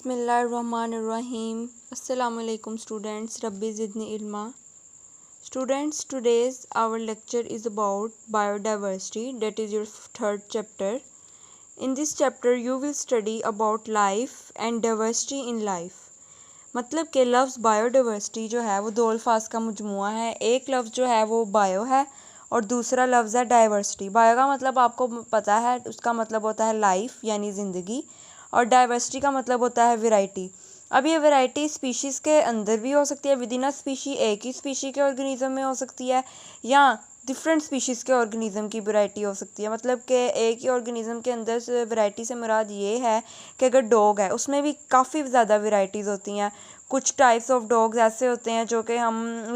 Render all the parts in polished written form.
बिस्मिल्लाहिर्रहमानिर्रहीम। अस्सलामुअलैकुम students, Rabbi zidni ilma. Students, today's our lecture is about biodiversity, that is your third chapter. In this chapter you will study about life and diversity in life. मतलब कि लफ्ज़ biodiversity जो है वो दो अल्फाज का मजमुआ है। एक लफ्ज़ जो है वो बायो है और दूसरा लफ्ज़ है डाइवर्सिटी। बायो का मतलब आपको पता है, उसका मतलब होता है लाइफ यानी ज़िंदगी, और डाइवर्सिटी का मतलब होता है वैरायटी। अब ये वैरायटी स्पीशीज़ के अंदर भी हो सकती है, विद इन अ स्पीशी, एक ही स्पीशी के ऑर्गेनिज्म में हो सकती है, या डिफरेंट स्पीशीज़ के ऑर्गेनिज्म की वैरायटी हो सकती है। मतलब कि एक ही ऑर्गेनिज्म के अंदर से वैरायटी से मुराद ये है कि अगर डॉग है उसमें भी काफ़ी ज़्यादा वैरायटीज़ होती हैं। कुछ टाइप्स ऑफ डॉग्स ऐसे होते हैं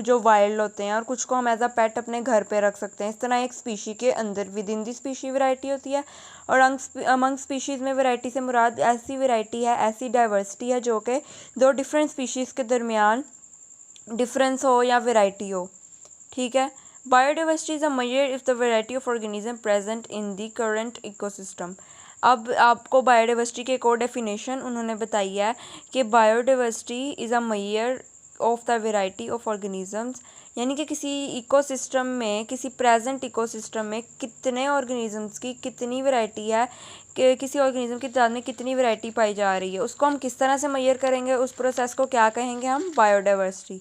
जो वाइल्ड होते हैं और कुछ को हम एज अ पेट अपने घर पे रख सकते हैं। इस तरह एक स्पीशी के अंदर with in the species variety होती है, और अमंग स्पीशीज़ में वैरायटी से मुराद ऐसी वैरायटी है, ऐसी डाइवर्सिटी है जो कि दो डिफरेंट स्पीशीज़ के दरमियान डिफरेंस हो या वैरायटी हो। ठीक है। Biodiversity is a measure of the variety of organism present in the current ecosystem. अब आपको बायोडाइवर्सिटी की एक और डेफिनेशन उन्होंने बताई है कि biodiversity is a measure of the variety of organisms, यानी कि किसी इकोसिस्टम में, किसी प्रेजेंट इकोसिस्टम में कितने ऑर्गेनिजम्स की कितनी वैरायटी है, कि किसी ऑर्गेनिज्म की तादाद में कितनी वैरायटी पाई जा रही है, उसको हम किस तरह से मेजर करेंगे, उस प्रोसेस को क्या कहेंगे हम, बायोडाइवर्सिटी।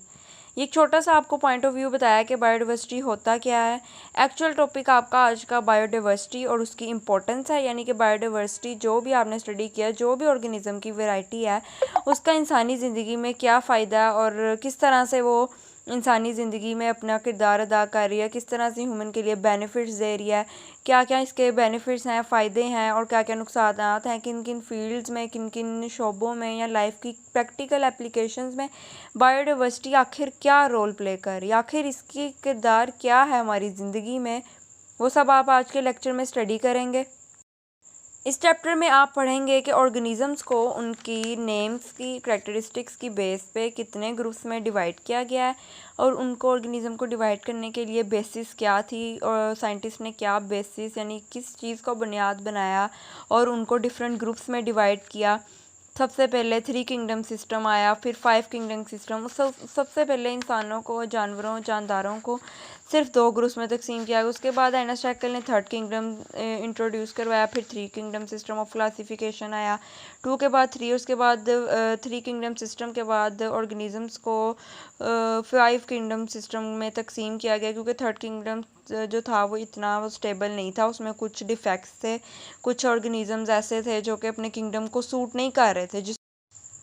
ये एक छोटा सा आपको पॉइंट ऑफ व्यू बताया कि बायोडाइवर्सिटी होता क्या है। एक्चुअल टॉपिक आपका आज का बायोडाइवर्सिटी और उसकी इंपॉर्टेंस है, यानी कि बायोडाइवर्सिटी जो भी आपने स्टडी किया, जो भी ऑर्गेनिज्म की वैरायटी है, उसका इंसानी ज़िंदगी में क्या फ़ायदा है और किस तरह से वो इंसानी ज़िंदगी में अपना किरदार अदा कर रही है, किस तरह से ह्यूमन के लिए बेनिफिट्स दे रही है, क्या क्या इसके बेनिफिट्स हैं, फ़ायदे हैं, और क्या क्या नुकसानात हैं, किन किन फील्ड्स में, किन किन शोबों में या लाइफ की प्रैक्टिकल एप्लीकेशंस में बायोडाइवर्सिटी आखिर क्या रोल प्ले कर रही है, आखिर इसकी किरदार क्या है हमारी ज़िंदगी में, वो सब आप आज के लेक्चर में स्टडी करेंगे। इस चैप्टर में आप पढ़ेंगे कि ऑर्गेनिजम्स को उनकी नेम्स की करैक्टरिस्टिक्स की बेस पे कितने ग्रुप्स में डिवाइड किया गया है, और उनको ऑर्गेनिज्म को डिवाइड करने के लिए बेसिस क्या थी, और साइंटिस्ट ने क्या बेसिस यानी किस चीज़ को बुनियाद बनाया और उनको डिफरेंट ग्रुप्स में डिवाइड किया। सबसे पहले 3 किंगडम सिस्टम आया, फिर 5 किंगडम सिस्टम। सबसे पहले इंसानों को, जानवरों, जानदारों को सिर्फ 2 ग्रुप्स में तकसीम किया गया। उसके बाद एर्नस्ट हैक्ल ने 3rd किंगडम इंट्रोड्यूस करवाया, फिर 3 किंगडम सिस्टम ऑफ क्लासिफिकेशन आया, 2 के बाद 3, उसके बाद 3 किंगडम सिस्टम के बाद ऑर्गेनिजम्स को 5 किंगडम सिस्टम में तकसीम किया गया, क्योंकि 3rd किंगडम जो था वो इतना वो स्टेबल नहीं था, उसमें कुछ डिफेक्ट्स थे, कुछ ऑर्गेनिजम्स ऐसे थे जो कि अपने किंगडम को सूट नहीं कर रहे थे,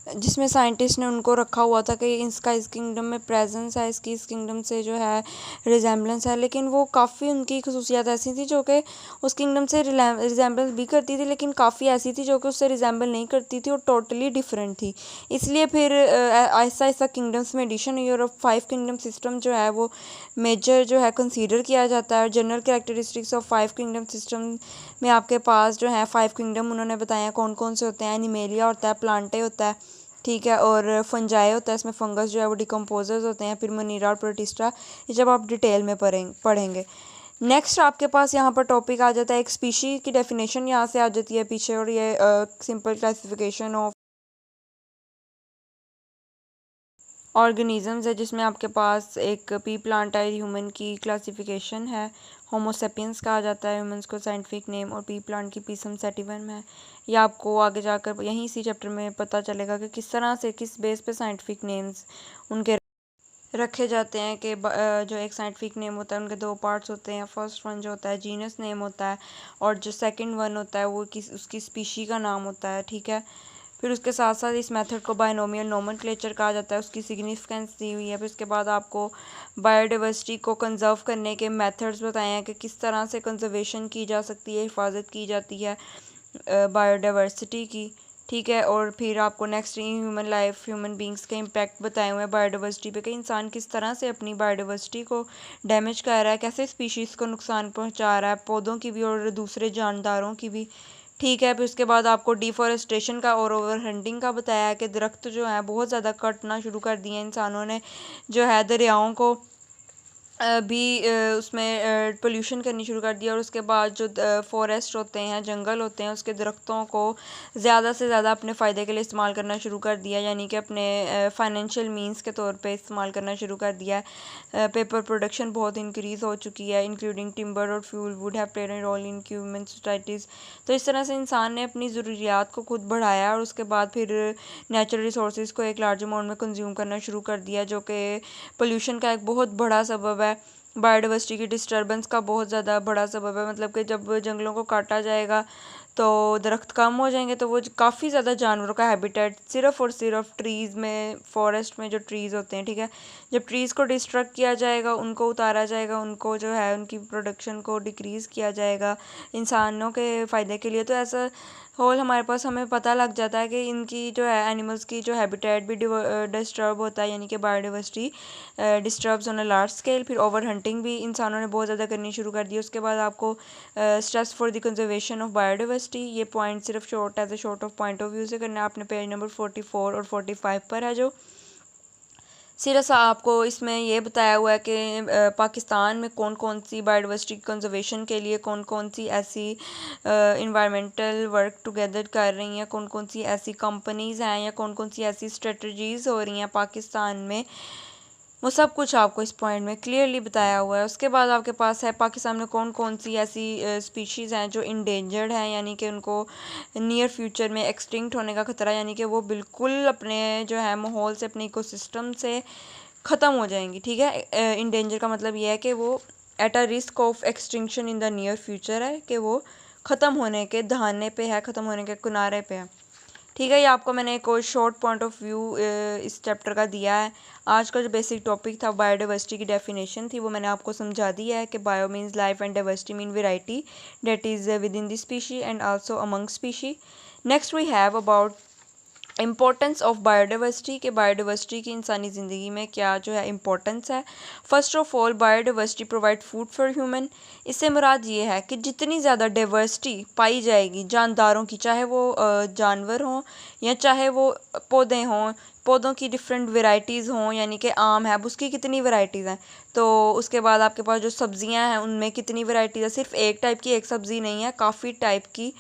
जिसमें साइंटिस्ट ने उनको रखा हुआ था कि इसका इस किंगडम में प्रेजेंस है, इसकी इस किंगडम से जो है रिजेम्बलेंस है, लेकिन वो काफ़ी उनकी खसूसियात ऐसी थी जो कि उस किंगडम से रिजेम्बल भी करती थी, लेकिन काफ़ी ऐसी थी जो कि उससे रिजेम्बल नहीं करती थी और टोटली डिफरेंट थी। इसलिए फिर आहिस्ता आहिस्ता किंगडम्स में एडिशन हुई, और 5 किंगडम सिस्टम जो है वो मेजर जो है कंसीडर किया जाता है। General characteristics of 5 kingdom system में आपके पास जो है 5 किंगडम उन्होंने बताया कौन कौन से होते हैं। एनिमेलिया होता है, प्लांटे होता है, ठीक है, और फंजाई होता है, इसमें फंगस जो है वो डिकम्पोजर्स होते हैं, फिर मोनीरा और प्रोटिस्टा, ये जब आप डिटेल में पढ़ेंगे। नेक्स्ट आपके पास यहाँ पर टॉपिक आ जाता है एक स्पीशी की डेफिनेशन यहाँ से आ जाती है पीछे, और ये सिंपल क्लासिफिकेशन ऑफ ऑर्गेनिजम्स है, जिसमें आपके पास एक पी प्लांट है, ह्यूमन की क्लासिफिकेशन है, होमोसेपियंस कहा जाता है ह्यूमंस को साइंटिफिक नेम, और पी प्लांट की पीसम सेटिवम है। ये आपको आगे जाकर यहीं इसी चैप्टर में पता चलेगा कि किस तरह से, किस बेस पे साइंटिफिक नेम्स उनके रखे जाते हैं। कि जो एक साइंटिफिक नेम होता है उनके 2 पार्ट्स होते हैं। फर्स्ट वन जो होता है जीनस नेम होता है, और जो सेकंड वन होता है वो उसकी स्पीशी का नाम होता है, ठीक है। फिर उसके साथ साथ इस मेथड को बायनोमियल नोमेनक्लेचर कहा जाता है, उसकी सिग्निफिकेंस दी हुई है। फिर उसके बाद आपको बायोडाइवर्सिटी को कंजर्व करने के मेथड्स बताए हैं कि किस तरह से कंजर्वेशन की जा सकती है, हिफाजत की जाती है बायोडाइवर्सिटी की, ठीक है। और फिर आपको next human life, human beings के इम्पैक्ट बताए हुए हैं बायोडाइवर्सिटी पे, कि इंसान किस तरह से अपनी बायोडाइवर्सिटी को डैमेज कर रहा है, कैसे स्पीशीज़ को नुकसान पहुंचा रहा है, पौधों की भी और दूसरे जानदारों की भी, ठीक है। फिर उसके बाद आपको डिफॉरेस्टेशन का और ओवर हंटिंग का बताया है कि दरख्त जो है बहुत ज़्यादा कटना शुरू कर दिए इंसानों ने, जो है दरियाओं को उसमें पोल्यूशन करनी शुरू कर दिया, और उसके बाद जो फॉरेस्ट होते हैं, जंगल होते हैं, उसके दरख्तों को ज़्यादा से ज़्यादा अपने फ़ायदे के लिए इस्तेमाल करना शुरू कर दिया, यानी कि अपने फाइनेंशियल मींस के तौर पे इस्तेमाल करना शुरू कर दिया है। पेपर प्रोडक्शन बहुत इंक्रीज़ हो चुकी है, इंक्लूडिंग टिम्बर और fuel wood have played a role in human societies. तो इस तरह से इंसान ने अपनी ज़रूरियात को खुद बढ़ाया, और उसके बाद फिर नेचुरल रिसोर्स को एक लार्ज अमाउंट में कंज्यूम करना शुरू कर दिया, जो कि पोल्यूशन का एक बहुत बड़ा सबब है। बायोडाइवर्सिटी की डिस्टर्बेंस का बहुत ज़्यादा बड़ा सबब है, मतलब कि जब जंगलों को काटा जाएगा तो दरख्त कम हो जाएंगे, तो वो काफ़ी ज़्यादा जानवरों का हैबिटेट सिर्फ़ और सिर्फ ट्रीज़ में, फॉरेस्ट में जो ट्रीज़ होते हैं, ठीक है, जब ट्रीज़ को डिस्ट्रक्ट किया जाएगा, उनको उतारा जाएगा, उनको जो है उनकी प्रोडक्शन को डिक्रीज़ किया जाएगा इंसानों के फ़ायदे के लिए, तो ऐसा होल हमारे पास हमें पता लग जाता है कि इनकी जो है एनिमल्स की जो हैबिटेट भी डिस्टर्ब होता है, यानी कि biodiversity disturbs on a large scale. फिर ओवर हंटिंग भी इंसानों ने बहुत ज़्यादा करनी शुरू कर दी। उसके बाद आपको stress for the conservation of biodiversity, ये पॉइंट सिर्फ short as a short of point of view से करना है। आपने पेज नंबर 44 और 45 पर है, जो सिर्फ आपको इसमें ये बताया हुआ है कि पाकिस्तान में कौन कौन सी बायोडाइवर्सिटी कंजर्वेशन के लिए कौन कौन सी ऐसी इन्वायरमेंटल वर्क टुगेदर कर रही हैं, कौन कौन सी ऐसी कंपनीज़ हैं, या कौन कौन सी ऐसी स्ट्रेटजीज़ हो रही हैं पाकिस्तान में, वो सब कुछ आपको इस पॉइंट में क्लियरली बताया हुआ है। उसके बाद आपके पास है पाकिस्तान में कौन कौन सी ऐसी स्पीशीज़ हैं जो इंडेंजर्ड हैं, यानी कि उनको नियर फ्यूचर में एक्सटिंक्ट होने का खतरा, यानी कि वो बिल्कुल अपने जो है माहौल से, अपने इकोसिस्टम से ख़त्म हो जाएंगी, ठीक है। इंडेंजर का मतलब ये है कि वो at a risk of extinction in the near future है, कि वो ख़त्म होने के दहाने पे है, ख़त्म होने के किनारे पे है, ठीक है। ये आपको मैंने एक और शॉर्ट पॉइंट ऑफ व्यू इस चैप्टर का दिया है। आज का जो बेसिक टॉपिक था बायोडाइवर्सिटी की डेफिनेशन थी, वो मैंने आपको समझा दिया है कि bio means life and diversity mean variety that is within the species and also among species. Next we have about importance of biodiversity, के बायोडाइवर्सिटी की इंसानी ज़िंदगी में क्या जो है इम्पोर्टेंस है। First of all biodiversity provide food for human. इससे मुराद ये है कि जितनी ज़्यादा डाइवर्सिटी पाई जाएगी जानदारों की, चाहे वो जानवर हों या चाहे वो पौधे हों, पौधों की डिफरेंट वेराइटीज़ हों, यानी कि आम है, अब उसकी कितनी वैरायटीज़ हैं। तो उसके बाद आपके पास जो सब्ज़ियां हैं उनमें कितनी वैरायटीज़ है, सिर्फ एक टाइप की एक सब्ज़ी नहीं है, काफ़ी टाइप की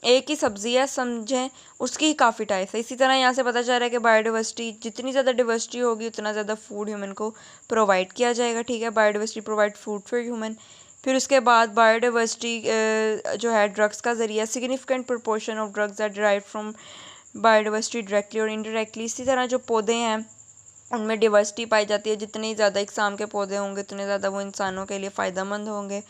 एक ही सब्ज़ी है, समझें, उसकी ही काफ़ी टाइप है। इसी तरह यहाँ से पता चल रहा है कि बायोडाइवर्सिटी, जितनी ज़्यादा डाइवर्सिटी होगी उतना ज़्यादा फूड ह्यूमन को प्रोवाइड किया जाएगा, ठीक है। Biodiversity provide food for human. फिर उसके बाद बायोडाइवर्सिटी जो है ड्रग्स का ज़रिया, significant proportion of drugs are derived from biodiversity directly और इनडायरेक्टली। इसी तरह जो पौधे हैं उनमें डाइवर्सिटी पाई जाती है, जितने ज़्यादा इकसाम के पौधे होंगे उतने ज़्यादा वो इंसानों के लिए फ़ायदेमंद होंगे।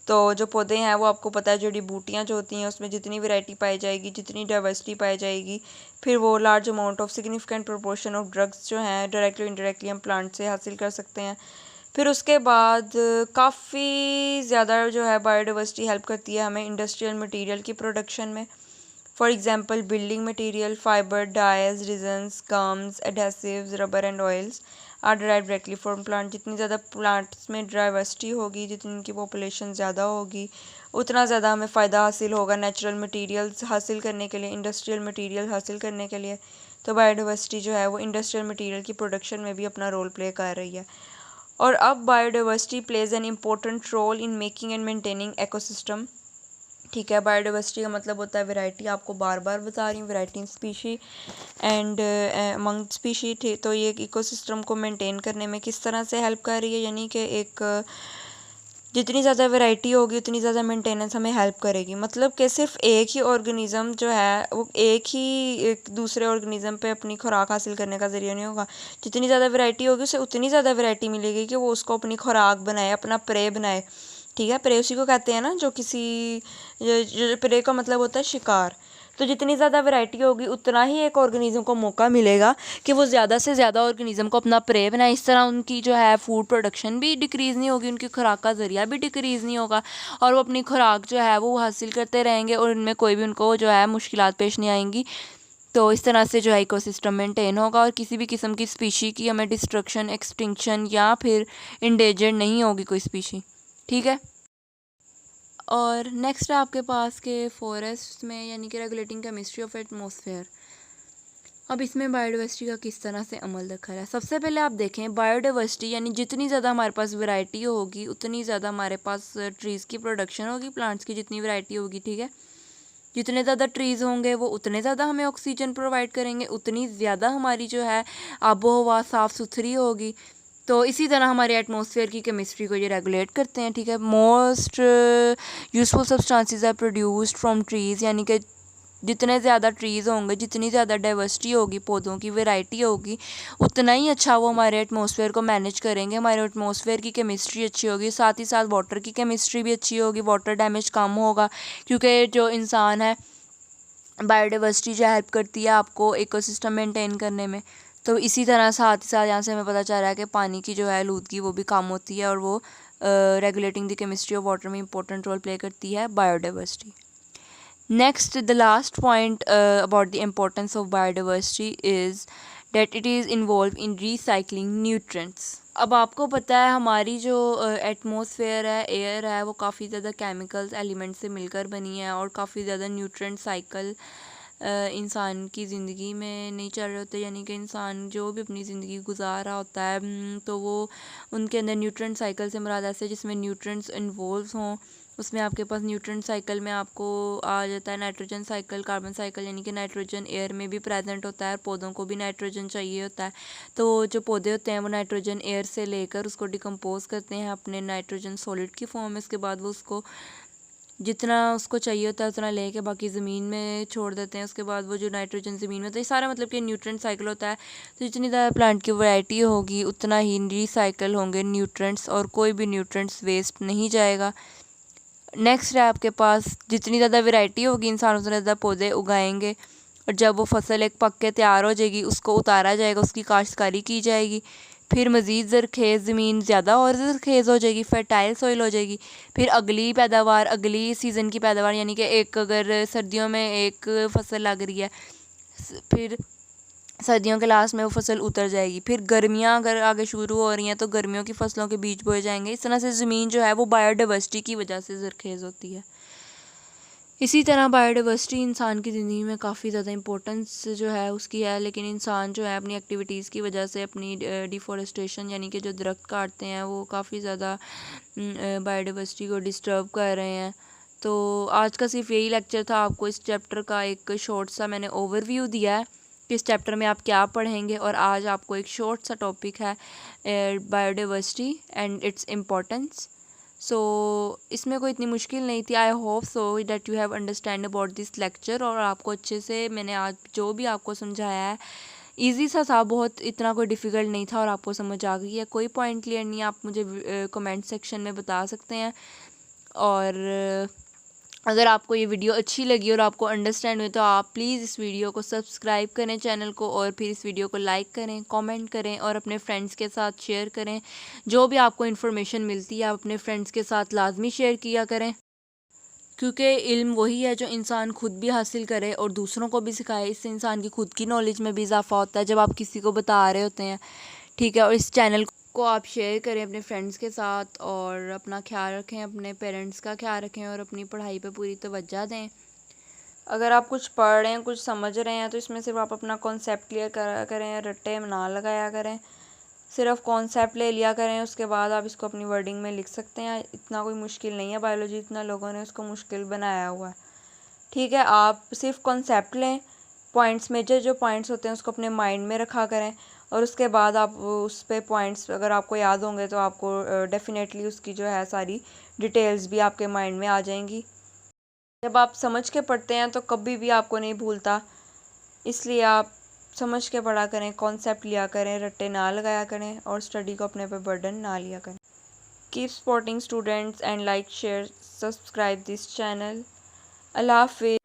तो जो पौधे हैं वो आपको पता है, जड़ी बूटियाँ जो होती हैं उसमें जितनी वैरायटी पाई जाएगी, जितनी डाइवर्सिटी पाई जाएगी, फिर वो large amount of significant proportion of drugs जो हैं डायरेक्टली इनडायरेक्टली हम प्लांट से हासिल कर सकते हैं। फिर उसके बाद काफ़ी ज़्यादा जो है बायोडाइवर्सिटी हेल्प करती है हमें इंडस्ट्रियल मटीरियल की प्रोडक्शन में। For example building material, fibre, dyes, resins, gums, adhesives, rubber and oils are derived directly from plant. जितनी ज़्यादा प्लांट्स में डाइवर्सिटी होगी, जितनी उनकी पॉपुलेशन ज़्यादा होगी, उतना ज़्यादा हमें फ़ायदा हासिल होगा नेचुरल मटेरियल्स हासिल करने के लिए, इंडस्ट्रियल मटेरियल हासिल करने के लिए। तो बायोडाइवर्सिटी जो है वो इंडस्ट्रियल मटेरियल की प्रोडक्शन में भी अपना रोल प्ले कर रही है। और अब biodiversity plays an important role in making and maintaining ecosystem, ठीक है। बायोडाइवर्सिटी का मतलब होता है वैरायटी, आपको बार बार बता रही हूँ, variety in species and among species थी। तो ये इकोसिस्टम को मेंटेन करने में किस तरह से हेल्प कर रही है, यानी कि एक जितनी ज़्यादा वैरायटी होगी उतनी ज़्यादा मेंटेनेंस हमें हेल्प करेगी। मतलब कि सिर्फ एक ही ऑर्गेनिज़म जो है वो एक दूसरे ऑर्गेनिज़म पे अपनी खुराक हासिल करने का ज़रिया नहीं होगा। जितनी ज़्यादा वैरायटी होगी उसे उतनी ज़्यादा वैरायटी मिलेगी कि वो उसको अपनी खुराक बनाए, अपना प्रे बनाए, ठीक है। प्रे उसी को कहते हैं ना, जो प्रे का मतलब होता है शिकार। तो जितनी ज़्यादा वैरायटी होगी उतना ही एक ऑर्गेनिज़म को मौका मिलेगा कि वो ज़्यादा से ज़्यादा ऑर्गेनिज़म को अपना प्रे बनाए। इस तरह उनकी जो है फूड प्रोडक्शन भी डिक्रीज़ नहीं होगी, उनकी खुराक का ज़रिया भी डिक्रीज़ नहीं होगा, और वो अपनी खुराक जो है वो हासिल करते रहेंगे, और उनमें कोई भी उनको जो है मुश्किलात पेश नहीं आएंगी। तो इस तरह से जो है इकोसिस्टम मेंटेन होगा, और किसी भी किस्म की स्पीशी की हमें डिस्ट्रक्शन, एक्सटिंक्शन या फिर इंडेंजर्ड नहीं होगी कोई स्पीशी, ठीक है। और नेक्स्ट है आपके पास के फॉरेस्ट में, यानी कि रेगुलेटिंग केमिस्ट्री ऑफ एटमॉस्फेयर। अब इसमें बायोडाइवर्सिटी का किस तरह से अमल दखल है। सबसे पहले आप देखें बायोडाइवर्सिटी यानी जितनी ज़्यादा हमारे पास वैरायटी होगी उतनी ज़्यादा हमारे पास ट्रीज़ की प्रोडक्शन होगी, प्लांट्स की जितनी वैरायटी होगी, ठीक है। जितने ज़्यादा ट्रीज़ होंगे वो उतने ज़्यादा हमें ऑक्सीजन प्रोवाइड करेंगे, उतनी ज़्यादा हमारी जो है आबो हवा साफ़ सुथरी होगी। तो इसी तरह हमारे एटमॉस्फेयर की केमिस्ट्री को ये रेगुलेट करते हैं, ठीक है। Most useful substances are produced from trees, यानी कि जितने ज़्यादा ट्रीज़ होंगे, जितनी ज़्यादा डाइवर्सिटी होगी, पौधों की वैरायटी होगी, उतना ही अच्छा वो हमारे एटमॉस्फेयर को मैनेज करेंगे, हमारे एटमॉस्फेयर की केमिस्ट्री अच्छी होगी, साथ ही साथ वाटर की केमिस्ट्री भी अच्छी होगी, वाटर डैमेज कम होगा, क्योंकि जो इंसान है बायोडाइवर्सिटी जो हेल्प करती है आपको इकोसिस्टम मेंटेन करने में। तो इसी तरह साथ ही साथ यहाँ से हमें पता चल रहा है कि पानी की जो है आलूदगी वो भी कम होती है और वो regulating the chemistry of water में इंपॉर्टेंट रोल प्ले करती है biodiversity. Next, the last point about the importance of biodiversity is that it is involved in recycling nutrients. अब आपको पता है हमारी जो एटमॉस्फेयर है, एयर है, वो काफ़ी ज़्यादा केमिकल्स एलिमेंट से मिलकर बनी है और काफ़ी ज़्यादा न्यूट्रेंट साइकिल इंसान की ज़िंदगी में नहीं चल रहे होते, यानी कि इंसान जो भी अपनी ज़िंदगी गुजार रहा होता है तो वो उनके अंदर न्यूट्रेंट साइकिल से मुराद ऐसे जिसमें न्यूट्रेंट्स इन्वॉल्व हों। उसमें आपके पास न्यूट्रेंट साइकिल में आपको आ जाता है नाइट्रोजन साइकिल, कार्बन साइकिल, यानी कि नाइट्रोजन एयर में भी प्रेजेंट होता है, पौधों को भी नाइट्रोजन चाहिए होता है। तो जो पौधे होते हैं वो नाइट्रोजन एयर से लेकर उसको डिकम्पोज करते हैं अपने नाइट्रोजन सॉलिड की फॉर्म में। उसके बाद वो उसको जितना उसको चाहिए होता है उतना लेके बाकी ज़मीन में छोड़ देते हैं। उसके बाद वो जो नाइट्रोजन ज़मीन में, तो ये सारा मतलब कि न्यूट्रेंट साइकिल होता है। तो जितनी ज़्यादा प्लांट की वैरायटी होगी उतना ही रिसाइकिल होंगे न्यूट्रेंट्स और कोई भी न्यूट्रेंट्स वेस्ट नहीं जाएगा। नेक्स्ट है आपके पास जितनी ज़्यादा वैरायटी होगी इंसान उतने ज़्यादा पौधे उगाएंगे और जब वो फसल एक पक के तैयार हो जाएगी उसको उतारा जाएगा, उसकी काश्तकारी की जाएगी। फिर मज़ीद ज़रखेज़ ज़मीन ज़्यादा और ज़रखेज़ हो जाएगी, फर्टाइल सॉइल हो जाएगी। फिर अगली पैदावार, अगली सीज़न की पैदावार, यानी कि एक अगर सर्दियों में एक फसल लग रही है, फिर सर्दियों के लास्ट में वो फसल उतर जाएगी। फिर गर्मियाँ अगर आगे शुरू हो रही हैं तो गर्मियों की फसलों के बीज बोए जाएंगे। इस तरह से ज़मीन जो है वो बायोडाइवर्सिटी की वजह से ज़रखेज़ होती है। इसी तरह बायोडाइवर्सिटी इंसान की ज़िंदगी में काफ़ी ज़्यादा इंपॉर्टेंस जो है उसकी है, लेकिन इंसान जो है अपनी एक्टिविटीज़ की वजह से अपनी डिफॉरेस्टेशन यानी कि जो दरख्त काटते हैं वो काफ़ी ज़्यादा बायोडाइवर्सिटी को डिस्टर्ब कर रहे हैं। तो आज का सिर्फ यही लेक्चर था, आपको इस चैप्टर का एक शॉर्ट सा मैंने ओवरव्यू दिया है कि इस चैप्टर में आप क्या पढ़ेंगे। और आज आपको एक शॉर्ट सा टॉपिक है बायोडाइवर्सिटी एंड इट्स इम्पोर्टेंस। सो इसमें कोई इतनी मुश्किल नहीं थी। I hope so that you have understand about this lecture. और आपको अच्छे से मैंने आज जो भी आपको समझाया है ईजी सा था, बहुत इतना कोई डिफ़िकल्ट नहीं था और आपको समझ आ गई है। कोई पॉइंट क्लियर नहीं है आप मुझे कमेंट सेक्शन में बता सकते हैं। और अगर आपको ये वीडियो अच्छी लगी और आपको अंडरस्टैंड हुई तो आप प्लीज़ इस वीडियो को सब्सक्राइब करें चैनल को, और फिर इस वीडियो को लाइक करें, कमेंट करें और अपने फ्रेंड्स के साथ शेयर करें। जो भी आपको इन्फॉर्मेशन मिलती है आप अपने फ्रेंड्स के साथ लाजमी शेयर किया करें, क्योंकि इल्म वही है जो इंसान खुद भी हासिल करे और दूसरों को भी सिखाए। इससे इंसान की खुद की नॉलेज में भी इजाफा होता है जब आप किसी को बता रहे होते हैं, ठीक है। और इस चैनल को आप शेयर करें अपने फ्रेंड्स के साथ और अपना ख्याल रखें, अपने पेरेंट्स का ख्याल रखें और अपनी पढ़ाई पे पूरी तवज्जो दें। अगर आप कुछ पढ़ रहे हैं, कुछ समझ रहे हैं तो इसमें सिर्फ आप अपना कॉन्सेप्ट क्लियर करें, रट्टे ना लगाया करें, सिर्फ कॉन्सेप्ट ले लिया करें। उसके बाद आप इसको अपनी वर्डिंग में लिख सकते हैं। इतना कोई मुश्किल नहीं है बायोलॉजी, इतना लोगों ने उसको मुश्किल बनाया हुआ है, ठीक है। आप सिर्फ कॉन्सेप्ट लें, पॉइंट्स मेजर जो पॉइंट्स होते हैं उसको अपने माइंड में रखा करें और उसके बाद आप उस पे पॉइंट्स अगर आपको याद होंगे तो आपको डेफिनेटली उसकी जो है सारी डिटेल्स भी आपके माइंड में आ जाएंगी। जब आप समझ के पढ़ते हैं तो कभी भी आपको नहीं भूलता, इसलिए आप समझ के पढ़ा करें, कॉन्सेप्ट लिया करें, रट्टे ना लगाया करें और स्टडी को अपने पे बर्डन ना लिया करें। Keep supporting students and like share subscribe this channel. अल्लाह हाफिज़।